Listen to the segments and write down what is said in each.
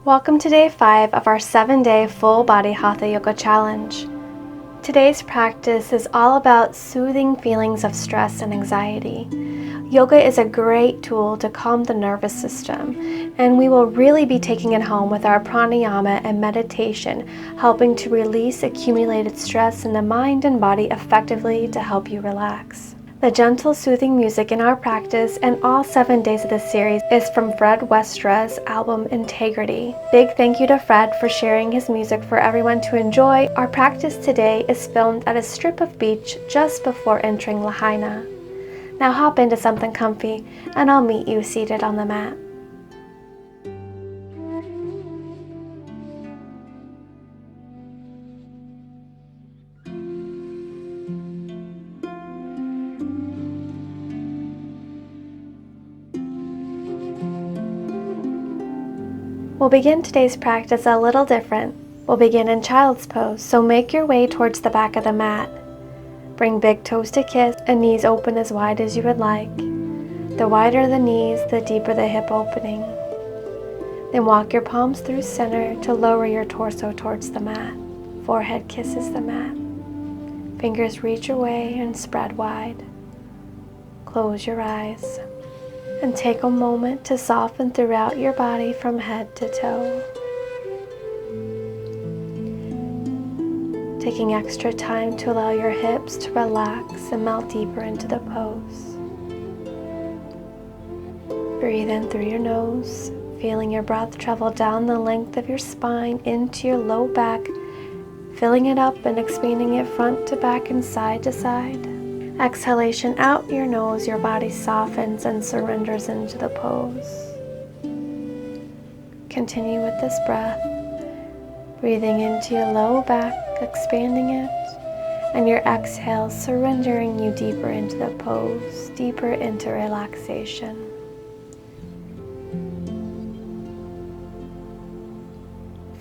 Welcome to day 5 of our 7-day full body Hatha Yoga challenge. Today's practice is all about soothing feelings of stress and anxiety. Yoga is a great tool to calm the nervous system, and we will really be taking it home with our pranayama and meditation, helping to release accumulated stress in the mind and body effectively to help you relax. The gentle, soothing music in our practice and all 7 days of this series is from Fred Westra's album Integrity. Big thank you to Fred for sharing his music for everyone to enjoy. Our practice today is filmed at a strip of beach just before entering Lahaina. Now hop into something comfy and I'll meet you seated on the mat. We'll begin today's practice a little different. We'll begin in child's pose, so make your way towards the back of the mat. Bring big toes to kiss and knees open as wide as you would like. The wider the knees, the deeper the hip opening. Then walk your palms through center to lower your torso towards the mat. Forehead kisses the mat. Fingers reach away and spread wide. Close your eyes. And take a moment to soften throughout your body from head to toe. Taking extra time to allow your hips to relax and melt deeper into the pose. Breathe in through your nose, feeling your breath travel down the length of your spine into your low back, filling it up and expanding it front to back and side to side. Exhalation out your nose, your body softens and surrenders into the pose. Continue with this breath, breathing into your low back, expanding it, and your exhale surrendering you deeper into the pose, deeper into relaxation.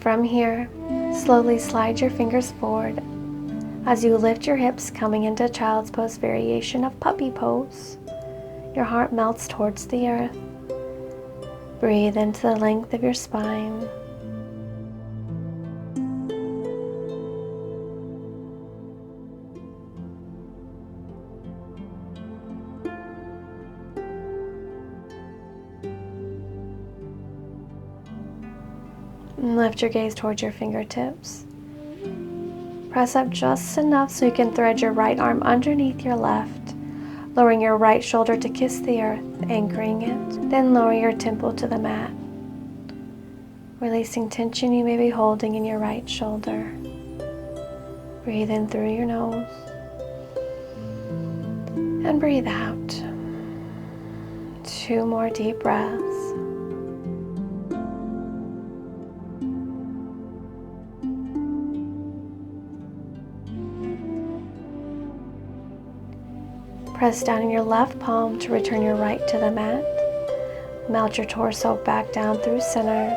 From here, slowly slide your fingers forward as you lift your hips, coming into child's pose variation of puppy pose. Your heart melts towards the earth. Breathe into the length of your spine. And lift your gaze towards your fingertips. Press up just enough so you can thread your right arm underneath your left, lowering your right shoulder to kiss the earth, anchoring it. Then lower your temple to the mat, releasing tension you may be holding in your right shoulder. Breathe in through your nose and breathe out. 2 more deep breaths. Press down in your left palm to return your right to the mat. Melt your torso back down through center.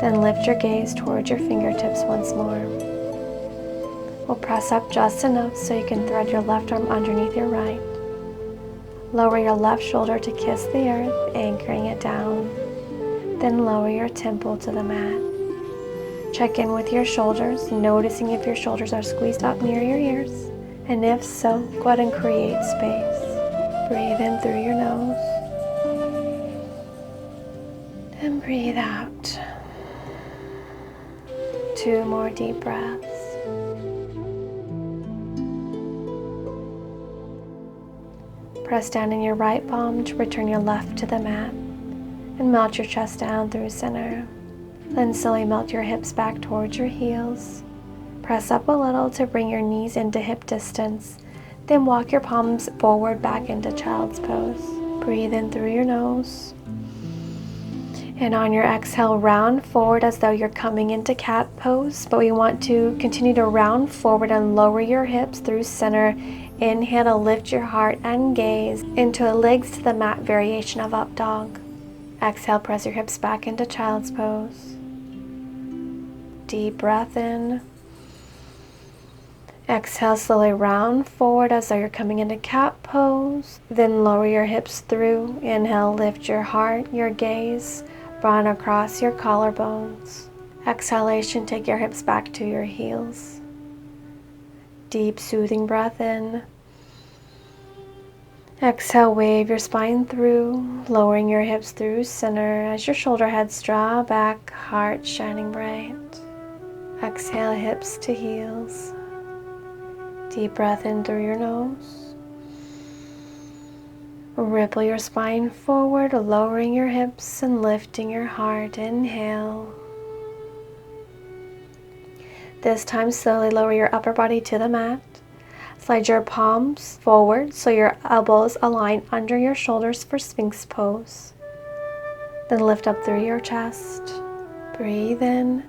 Then lift your gaze towards your fingertips once more. We'll press up just enough so you can thread your left arm underneath your right. Lower your left shoulder to kiss the earth, anchoring it down. Then lower your temple to the mat. Check in with your shoulders, noticing if your shoulders are squeezed up near your ears. And if so, go ahead and create space. Breathe in through your nose. And breathe out. 2 more deep breaths. Press down in your right palm to return your left to the mat. And melt your chest down through center. Then slowly melt your hips back towards your heels. Press up a little to bring your knees into hip distance. Then walk your palms forward back into child's pose. Breathe in through your nose. And on your exhale, round forward as though you're coming into cat pose. But we want to continue to round forward and lower your hips through center. Inhale to lift your heart and gaze into a legs to the mat variation of up dog. Exhale, press your hips back into child's pose. Deep breath in. Exhale, slowly round forward as though you're coming into cat pose. Then lower your hips through. Inhale, lift your heart, your gaze Run across your collarbones. Exhalation, take your hips back to your heels. Deep, soothing breath in. Exhale, wave your spine through, lowering your hips through center as your shoulder heads draw back, heart shining bright. Exhale, hips to heels. Deep breath in through your nose. Ripple your spine forward, lowering your hips and lifting your heart. Inhale. This time, slowly lower your upper body to the mat. Slide your palms forward so your elbows align under your shoulders for Sphinx pose. Then lift up through your chest. Breathe in.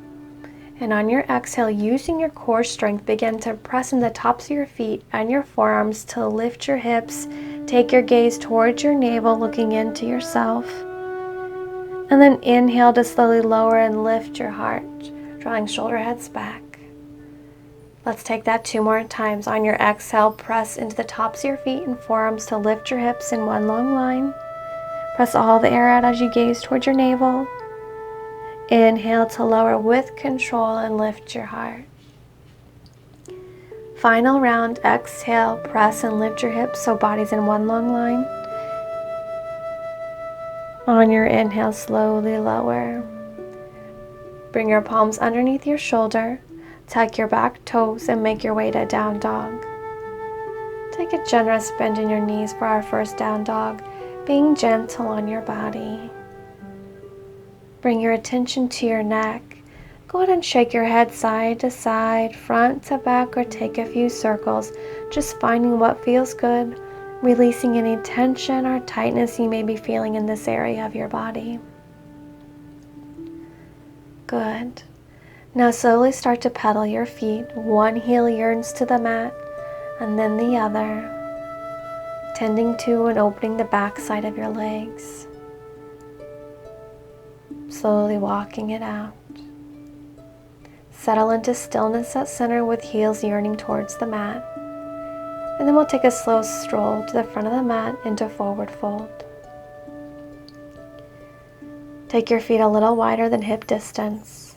And on your exhale, using your core strength, begin to press in the tops of your feet and your forearms to lift your hips. Take your gaze towards your navel, looking into yourself. And then inhale to slowly lower and lift your heart, drawing shoulder heads back. Let's take that 2 more times. On your exhale, press into the tops of your feet and forearms to lift your hips in one long line. Press all the air out as you gaze towards your navel. Inhale to lower with control and lift your heart. Final round, exhale, press and lift your hips so body's in one long line. On your inhale, slowly lower. Bring your palms underneath your shoulder. Tuck your back toes and make your way to down dog. Take a generous bend in your knees for our first down dog, being gentle on your body. Bring your attention to your neck. Go ahead and shake your head side to side, front to back, or take a few circles, just finding what feels good, releasing any tension or tightness you may be feeling in this area of your body. Good. Now slowly start to pedal your feet. One heel yearns to the mat and then the other, tending to and opening the back side of your legs. Slowly walking it out. Settle into stillness at center with heels yearning towards the mat. And then we'll take a slow stroll to the front of the mat into forward fold. Take your feet a little wider than hip distance.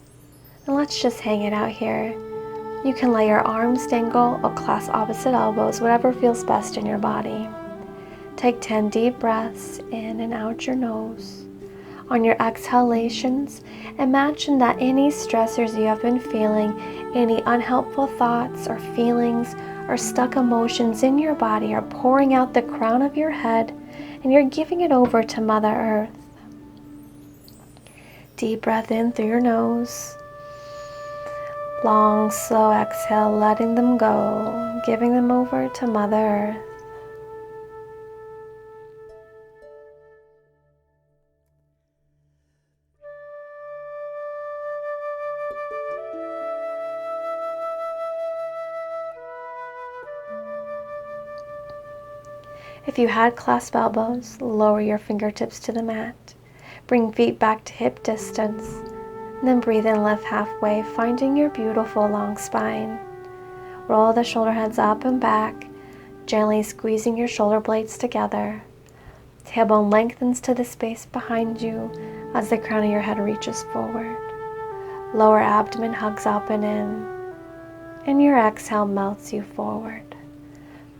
And let's just hang it out here. You can let your arms dangle or clasp opposite elbows, whatever feels best in your body. Take 10 deep breaths in and out your nose. On your exhalations, imagine that any stressors you have been feeling, any unhelpful thoughts or feelings or stuck emotions in your body are pouring out the crown of your head, and you're giving it over to Mother Earth. Deep breath in through your nose. Long, slow exhale, letting them go, giving them over to Mother Earth. If you had clasped elbows, lower your fingertips to the mat. Bring feet back to hip distance. And then breathe in, lift halfway, finding your beautiful long spine. Roll the shoulder heads up and back, gently squeezing your shoulder blades together. Tailbone lengthens to the space behind you as the crown of your head reaches forward. Lower abdomen hugs up and in, and your exhale melts you forward.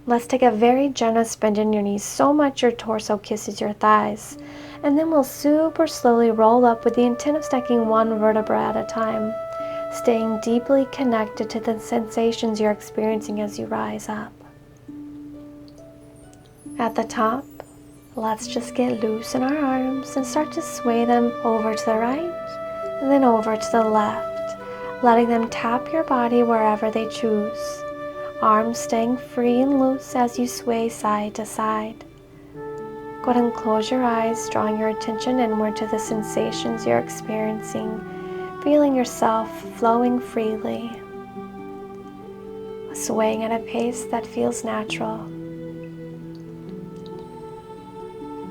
Let's take a very generous bend in your knees, so much your torso kisses your thighs. And then we'll super slowly roll up with the intent of stacking one vertebra at a time, staying deeply connected to the sensations you're experiencing as you rise up. At the top, let's just get loose in our arms and start to sway them over to the right and then over to the left, letting them tap your body wherever they choose. Arms staying free and loose as you sway side to side. Go ahead and close your eyes, drawing your attention inward to the sensations you're experiencing, feeling yourself flowing freely, swaying at a pace that feels natural.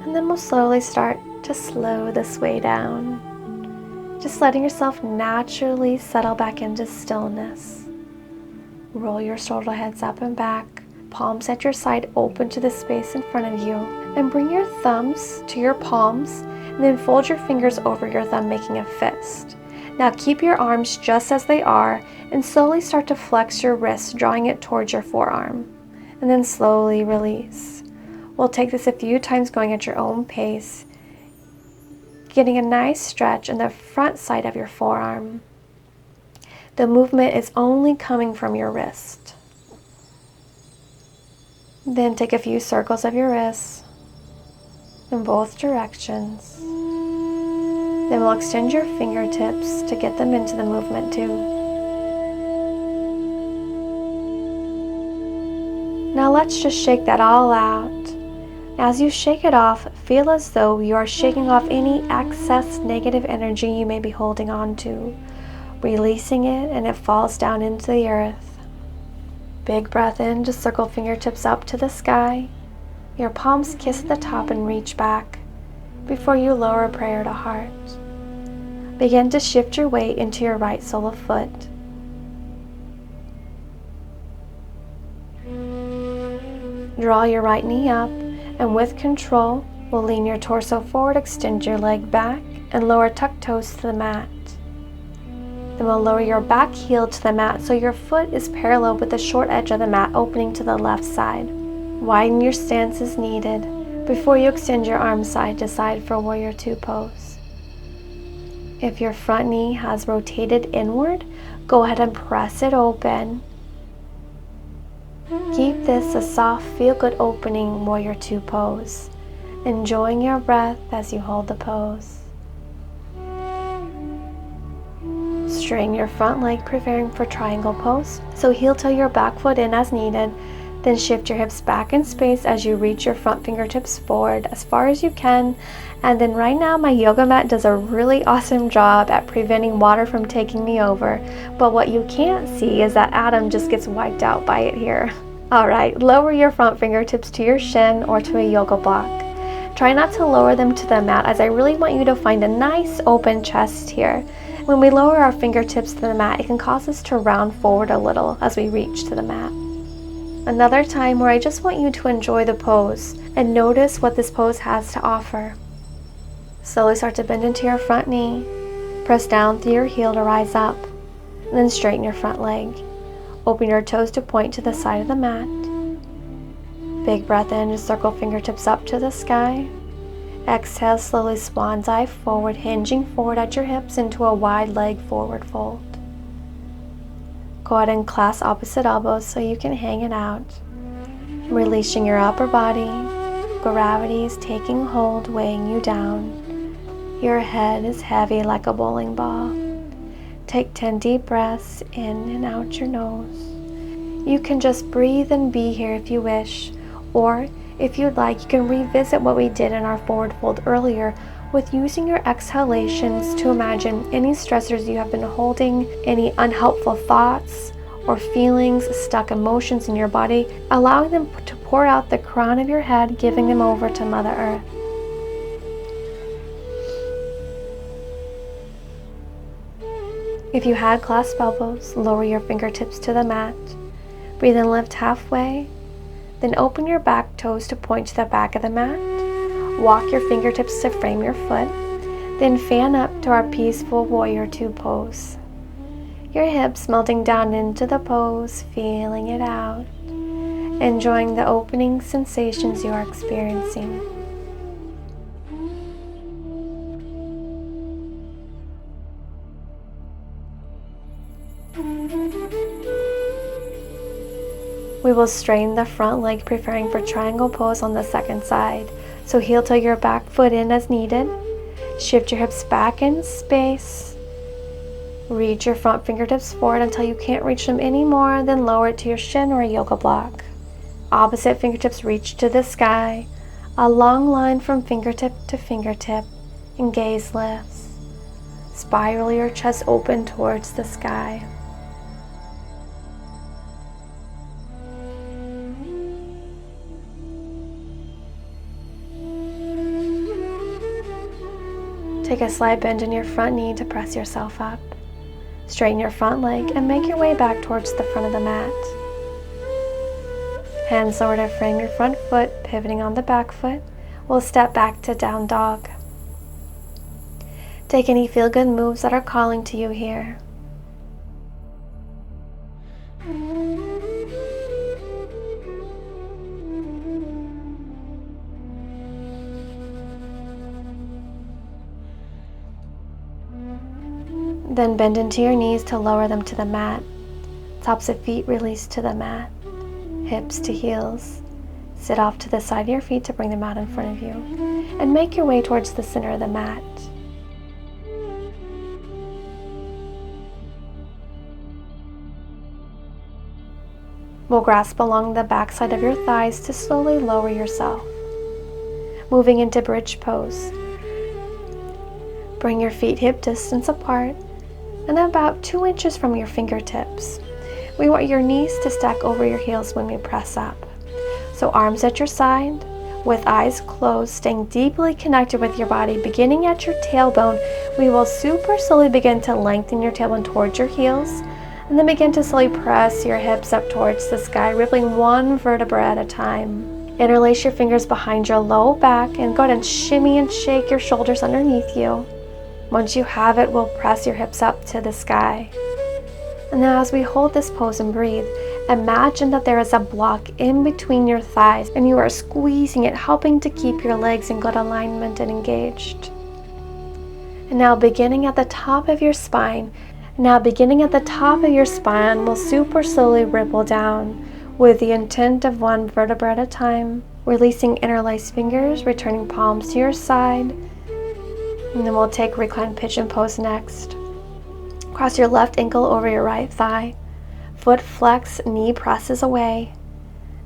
And then we'll slowly start to slow the sway down, just letting yourself naturally settle back into stillness. Roll your shoulder heads up and back, palms at your side open to the space in front of you, and bring your thumbs to your palms And then fold your fingers over your thumb, making a fist. Now keep your arms just as they are and slowly start to flex your wrist, drawing it towards your forearm. And then slowly release. We'll take this a few times, going at your own pace, getting a nice stretch in the front side of your forearm. The movement is only coming from your wrist. Then take a few circles of your wrists in both directions. Then we'll extend your fingertips to get them into the movement too. Now let's just shake that all out. As you shake it off, feel as though you are shaking off any excess negative energy you may be holding on to, releasing it, and it falls down into the earth. Big breath in, just circle fingertips up to the sky. Your palms kiss the top and reach back before you lower a prayer to heart. Begin to shift your weight into your right sole of foot. Draw your right knee up, and with control, we'll lean your torso forward, extend your leg back, and lower tuck toes to the mat. Then we'll lower your back heel to the mat so your foot is parallel with the short edge of the mat, opening to the left side. Widen your stance as needed before you extend your arms side to side for Warrior Two pose. If your front knee has rotated inward, go ahead and press it open. Keep this a soft, feel-good opening Warrior Two pose, enjoying your breath as you hold the pose. Straighten your front leg, preparing for triangle pose. So heel toe your back foot in as needed, then shift your hips back in space as you reach your front fingertips forward as far as you can. And then right now my yoga mat does a really awesome job at preventing water from taking me over, but what you can't see is that Adam just gets wiped out by it here. Alright, lower your front fingertips to your shin or to a yoga block. Try not to lower them to the mat, as I really want you to find a nice open chest here. When we lower our fingertips to the mat, it can cause us to round forward a little as we reach to the mat. Another time where I just want you to enjoy the pose and notice what this pose has to offer. Slowly start to bend into your front knee. Press down through your heel to rise up, and then straighten your front leg. Open your toes to point to the side of the mat. Big breath in, just circle fingertips up to the sky. Exhale, slowly swan's eye forward, hinging forward at your hips into a wide leg forward fold. Go ahead and clasp opposite elbows so you can hang it out. Releasing your upper body. Gravity is taking hold, weighing you down. Your head is heavy like a bowling ball. Take 10 deep breaths in and out your nose. You can just breathe and be here if you wish, or if you'd like, you can revisit what we did in our forward fold earlier with using your exhalations to imagine any stressors you have been holding, any unhelpful thoughts or feelings, stuck emotions in your body, allowing them to pour out the crown of your head, giving them over to Mother Earth. If you had clasped elbows, lower your fingertips to the mat. Breathe and lift halfway. Then open your back toes to point to the back of the mat. Walk your fingertips to frame your foot. Then fan up to our peaceful Warrior Two pose. Your hips melting down into the pose, feeling it out. Enjoying the opening sensations you are experiencing. We will straighten the front leg, preparing for triangle pose on the second side. So heel toe your back foot in as needed. Shift your hips back in space. Reach your front fingertips forward until you can't reach them anymore, then lower it to your shin or a yoga block. Opposite fingertips reach to the sky. A long line from fingertip to fingertip, and gaze lifts. Spiral your chest open towards the sky. Take a slight bend in your front knee to press yourself up. Straighten your front leg and make your way back towards the front of the mat. Hands lower to frame your front foot, pivoting on the back foot. We'll step back to down dog. Take any feel-good moves that are calling to you here. Then bend into your knees to lower them to the mat. Tops of feet release to the mat. Hips to heels. Sit off to the side of your feet to bring them out in front of you. And make your way towards the center of the mat. We'll grasp along the backside of your thighs to slowly lower yourself. Moving into bridge pose. Bring your feet hip distance apart and about 2 inches from your fingertips. We want your knees to stack over your heels when we press up. So arms at your side, with eyes closed, staying deeply connected with your body. Beginning at your tailbone, we will super slowly begin to lengthen your tailbone towards your heels, and then begin to slowly press your hips up towards the sky, rippling one vertebra at a time. Interlace your fingers behind your low back and go ahead and shimmy and shake your shoulders underneath you. Once you have it, we'll press your hips up to the sky. And now as we hold this pose and breathe, imagine that there is a block in between your thighs and you are squeezing it, helping to keep your legs in good alignment and engaged. And now beginning at the top of your spine, we'll super slowly ripple down with the intent of one vertebra at a time, releasing interlaced fingers, returning palms to your side. And then we'll take reclined pigeon pose next. Cross your left ankle over your right thigh. Foot flex, knee presses away.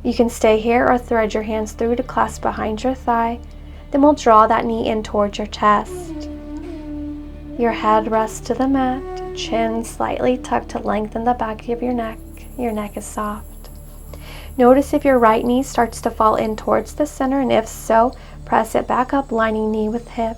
You can stay here or thread your hands through to clasp behind your thigh. Then we'll draw that knee in towards your chest. Your head rests to the mat, chin slightly tucked to lengthen the back of your neck. Your neck is soft. Notice if your right knee starts to fall in towards the center, and if so, press it back up, lining knee with hip.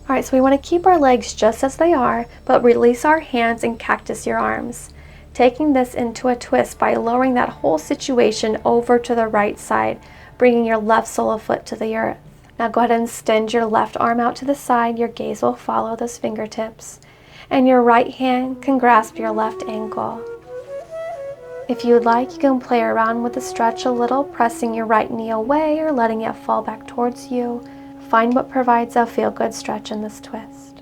Alright, so we want to keep our legs just as they are, but release our hands and cactus your arms. Taking this into a twist by lowering that whole situation over to the right side, bringing your left sole of foot to the earth. Now go ahead and extend your left arm out to the side. Your gaze will follow those fingertips. And your right hand can grasp your left ankle. If you would like, you can play around with the stretch a little, pressing your right knee away or letting it fall back towards you. Find what provides a feel-good stretch in this twist.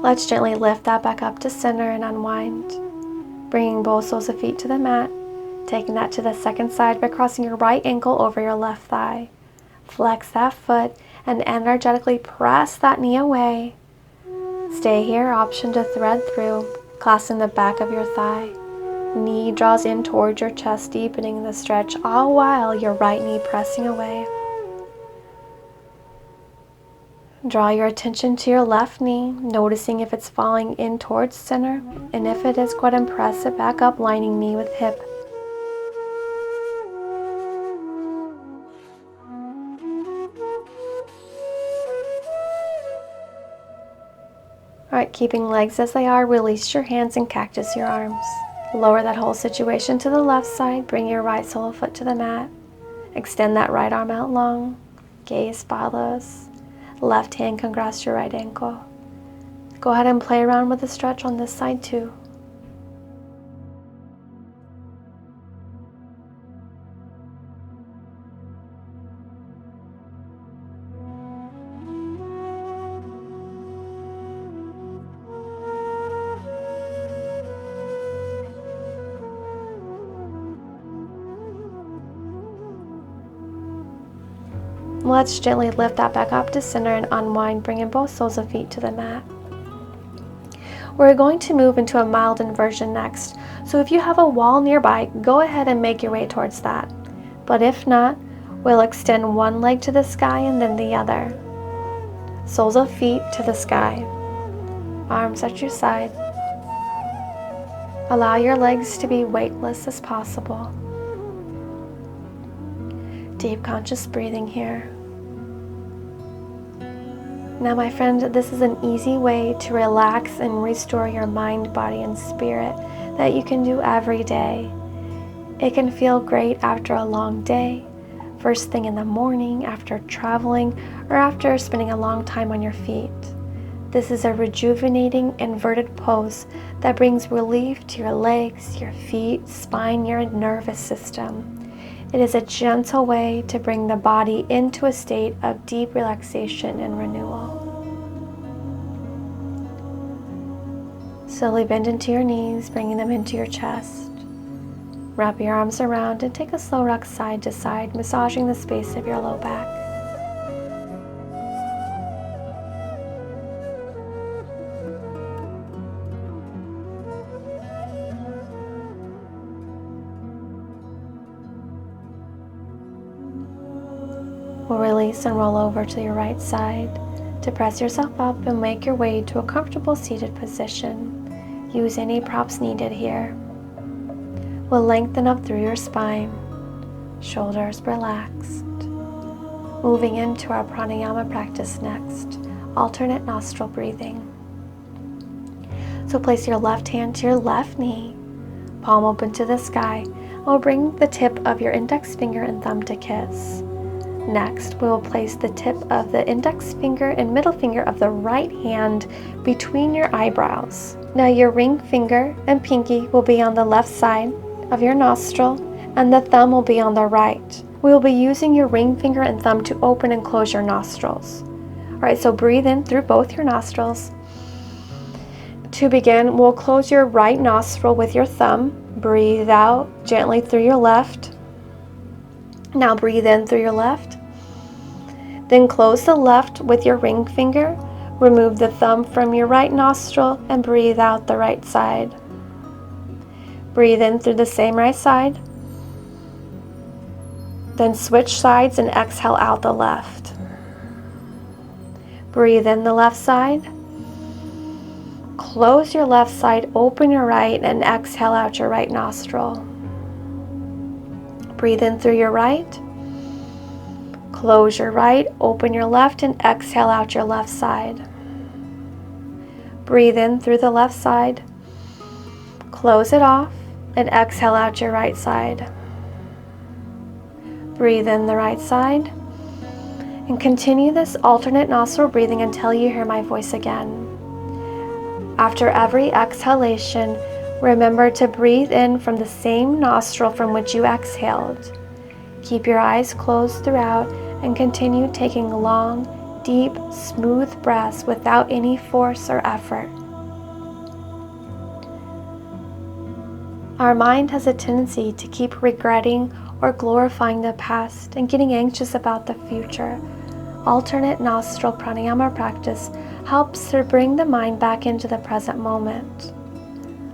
Let's gently lift that back up to center and unwind. Bringing both soles of feet to the mat, taking that to the second side by crossing your right ankle over your left thigh. Flex that foot and energetically press that knee away. Stay here, option to thread through, clasping the back of your thigh. Knee draws in towards your chest, deepening the stretch, all while your right knee pressing away. Draw your attention to your left knee, noticing if it's falling in towards center, and if it is, go ahead and press it back up, lining knee with hip. Alright, keeping legs as they are, release your hands and cactus your arms. Lower that whole situation to the left side, bring your right sole of foot to the mat. Extend that right arm out long, gaze follows. Left hand can grasp your right ankle. Go ahead and play around with the stretch on this side too. Let's gently lift that back up to center and unwind, bringing both soles of feet to the mat. We're going to move into a mild inversion next, so if you have a wall nearby, go ahead and make your way towards that. But if not, we'll extend one leg to the sky and then the other. Soles of feet to the sky. Arms at your side. Allow your legs to be weightless as possible. Deep conscious breathing here. Now, my friend, this is an easy way to relax and restore your mind, body, and spirit that you can do every day. It can feel great after a long day, first thing in the morning, after traveling, or after spending a long time on your feet. This is a rejuvenating inverted pose that brings relief to your legs, your feet, spine, your nervous system. It is a gentle way to bring the body into a state of deep relaxation and renewal. Slowly bend into your knees, bringing them into your chest. Wrap your arms around and take a slow rock side to side, massaging the space of your low back. We'll release and roll over to your right side to press yourself up and make your way to a comfortable seated position. Use any props needed here. We'll lengthen up through your spine, shoulders relaxed. Moving into our pranayama practice next, alternate nostril breathing. So place your left hand to your left knee, palm open to the sky. We'll bring the tip of your index finger and thumb to kiss. Next, we will place the tip of the index finger and middle finger of the right hand between your eyebrows. Now your ring finger and pinky will be on the left side of your nostril, and the thumb will be on the right. We will be using your ring finger and thumb to open and close your nostrils. Alright, so breathe in through both your nostrils. To begin, we'll close your right nostril with your thumb. Breathe out gently through your left. Now breathe in through your left. Then close the left with your ring finger. Remove the thumb from your right nostril and breathe out the right side. Breathe in through the same right side. Then switch sides and exhale out the left. Breathe in the left side. Close your left side, open your right, and exhale out your right nostril. Breathe in through your right. Close your right, open your left, and exhale out your left side. Breathe in through the left side. Close it off, and exhale out your right side. Breathe in the right side. And continue this alternate nostril breathing until you hear my voice again. After every exhalation, remember to breathe in from the same nostril from which you exhaled. Keep your eyes closed throughout and continue taking long, deep, smooth breaths without any force or effort. Our mind has a tendency to keep regretting or glorifying the past and getting anxious about the future. Alternate nostril pranayama practice helps to bring the mind back into the present moment.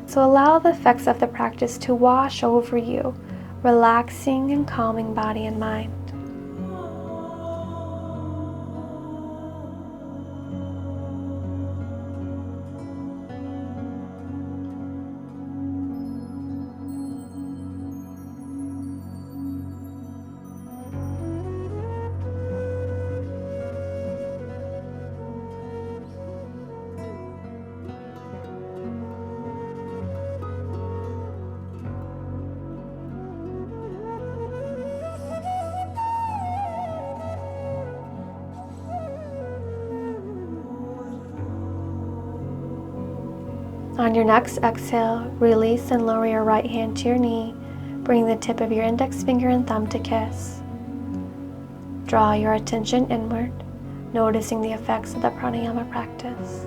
So allow the effects of the practice to wash over you, relaxing and calming body and mind. On your next exhale, release and lower your right hand to your knee. Bring the tip of your index finger and thumb to kiss. Draw your attention inward, noticing the effects of the pranayama practice.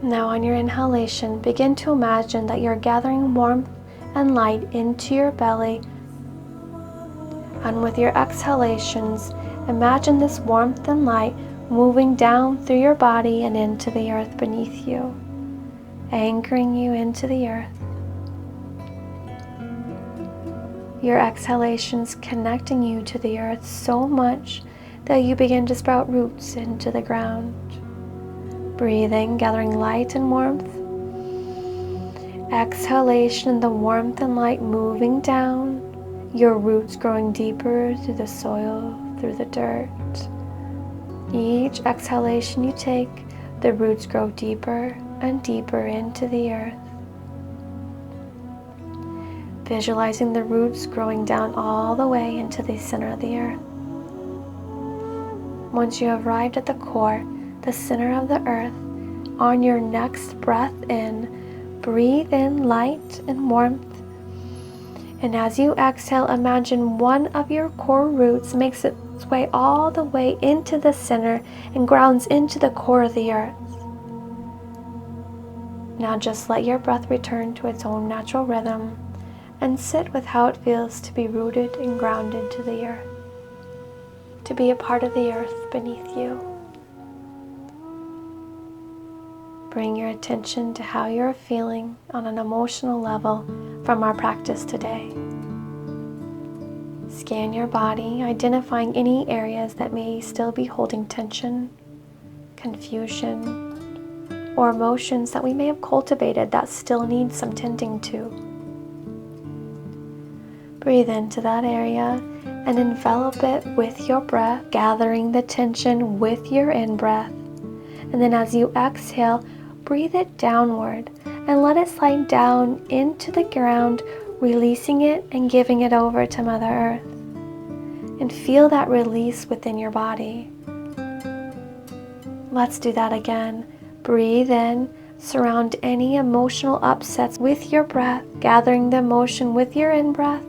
Now on your inhalation, begin to imagine that you're gathering warmth and light into your belly. And with your exhalations, imagine this warmth and light moving down through your body and into the earth beneath you, anchoring you into the earth. Your exhalations connecting you to the earth so much that you begin to sprout roots into the ground. Breathing, gathering light and warmth, Exhalation, the warmth and light moving down, your roots growing deeper through the soil, through the dirt. Each exhalation you take, the roots grow deeper and deeper into the earth. Visualizing the roots growing down all the way into the center of the earth. Once you have arrived at the core, the center of the earth, on your next breath in, breathe in light and warmth. And as you exhale, imagine one of your core roots makes its way all the way into the center and grounds into the core of the earth. Now just let your breath return to its own natural rhythm and sit with how it feels to be rooted and grounded to the earth, to be a part of the earth beneath you. Bring your attention to how you're feeling on an emotional level from our practice today. Scan your body, identifying any areas that may still be holding tension, confusion, or emotions that we may have cultivated that still need some tending to. Breathe into that area and envelop it with your breath, gathering the tension with your in-breath. And then as you exhale, breathe it downward and let it slide down into the ground, releasing it and giving it over to Mother Earth. And feel that release within your body. Let's do that again. Breathe in, surround any emotional upsets with your breath, gathering the emotion with your in-breath.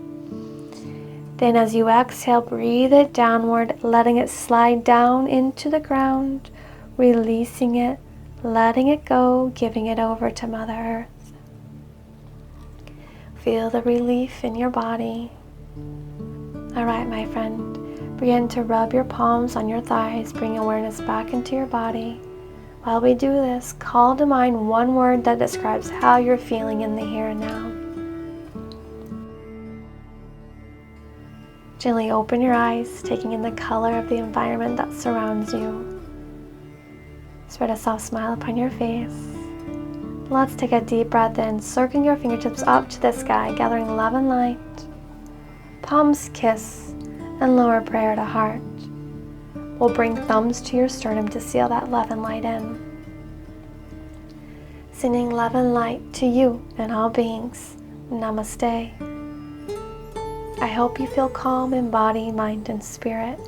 Then as you exhale, breathe it downward, letting it slide down into the ground, releasing it, letting it go, giving it over to Mother Earth. Feel the relief in your body. All right, my friend, begin to rub your palms on your thighs, bring awareness back into your body. While we do this, call to mind one word that describes how you're feeling in the here and now. Gently open your eyes, taking in the color of the environment that surrounds you. Spread a soft smile upon your face. Let's take a deep breath in, circling your fingertips up to the sky, gathering love and light. Palms kiss and lower prayer to heart. We'll bring thumbs to your sternum to seal that love and light in. Sending love and light to you and all beings. Namaste. I hope you feel calm in body, mind, and spirit.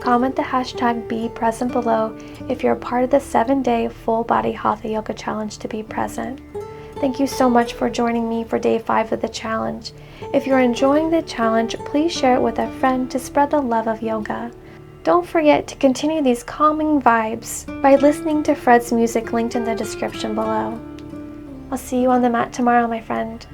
Comment the hashtag #BePresent below if you're a part of the 7-day full body Hatha Yoga challenge to be present. Thank you so much for joining me for day 5 of the challenge. If you're enjoying the challenge, please share it with a friend to spread the love of yoga. Don't forget to continue these calming vibes by listening to Fred's music linked in the description below. I'll see you on the mat tomorrow, my friend.